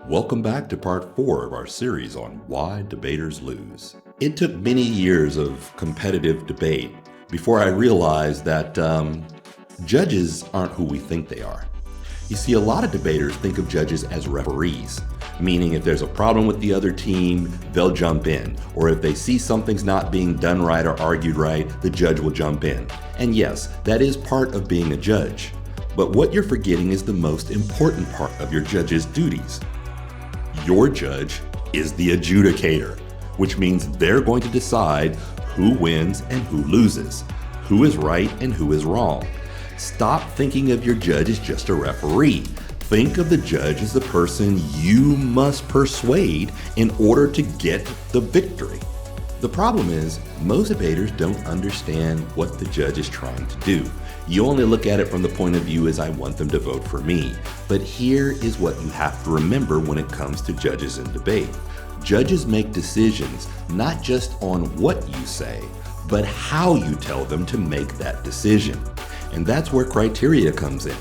Welcome back to part 4 of our series on why debaters lose. It took many years of competitive debate before I realized that judges aren't who we think they are. You see, a lot of debaters think of judges as referees, meaning if there's a problem with the other team, they'll jump in. Or if they see something's not being done right or argued right, the judge will jump in. And yes, that is part of being a judge. But what you're forgetting is the most important part of your judge's duties. Your judge is the adjudicator, which means they're going to decide who wins and who loses, who is right and who is wrong. Stop thinking of your judge as just a referee. Think of the judge as the person you must persuade in order to get the victory. The problem is, most debaters don't understand what the judge is trying to do. You only look at it from the point of view as I want them to vote for me. But here is what you have to remember when it comes to judges in debate. Judges make decisions not just on what you say, but how you tell them to make that decision. And that's where criteria comes in.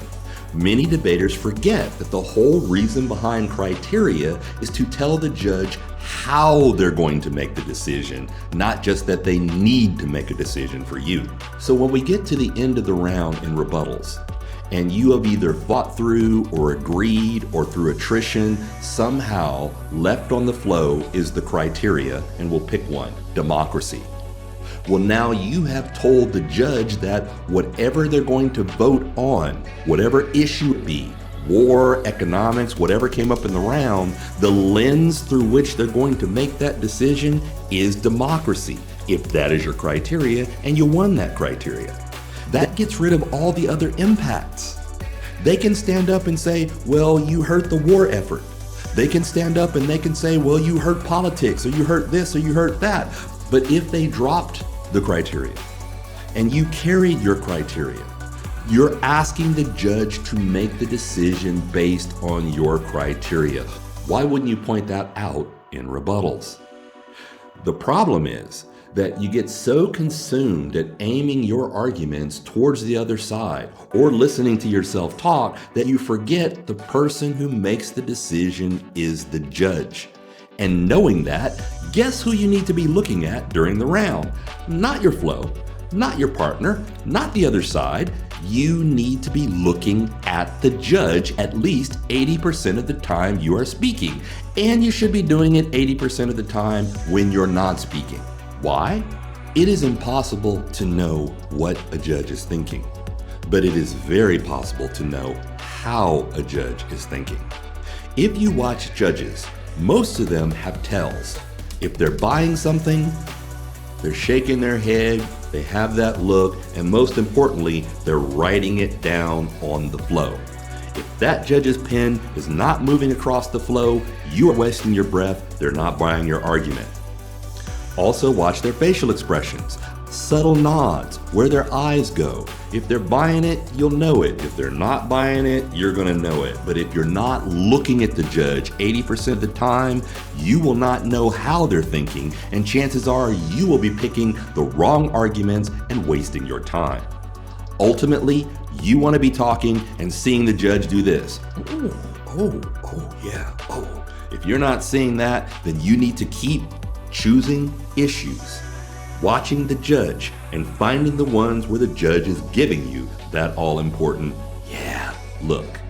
Many debaters forget that the whole reason behind criteria is to tell the judge how they're going to make the decision, not just that they need to make a decision for you. So when we get to the end of the round in rebuttals, and you have either fought through or agreed or through attrition, somehow left on the flow is the criteria, and we'll pick one: democracy. Well, now you have told the judge that whatever they're going to vote on, whatever issue it be, war, economics, whatever came up in the round, the lens through which they're going to make that decision is democracy, if that is your criteria, and you won that criteria. That gets rid of all the other impacts. They can stand up and say, well, you hurt the war effort. They can stand up and they can say, well, you hurt politics, or you hurt this, or you hurt that. But if they dropped the criteria and you carried your criteria, you're asking the judge to make the decision based on your criteria. Why wouldn't you point that out in rebuttals? The problem is that you get so consumed at aiming your arguments towards the other side or listening to yourself talk that you forget the person who makes the decision is the judge. And knowing that, guess who you need to be looking at during the round? Not your flow, not your partner, not the other side. You need to be looking at the judge at least 80% of the time you are speaking. And you should be doing it 80% of the time when you're not speaking. Why? It is impossible to know what a judge is thinking, but it is very possible to know how a judge is thinking. If you watch judges, most of them have tells. If they're buying something, they're shaking their head, they have that look, and most importantly, they're writing it down on the flow. If that judge's pen is not moving across the flow, you are wasting your breath, they're not buying your argument. Also watch their facial expressions, subtle nods, where their eyes go. If they're buying it, you'll know it. If they're not buying it, you're gonna know it. But if you're not looking at the judge 80% of the time, you will not know how they're thinking, and chances are you will be picking the wrong arguments and wasting your time. Ultimately, you wanna be talking and seeing the judge do this. Oh. If you're not seeing that, then you need to keep choosing issues, watching the judge, and finding the ones where the judge is giving you that all-important, yeah, look.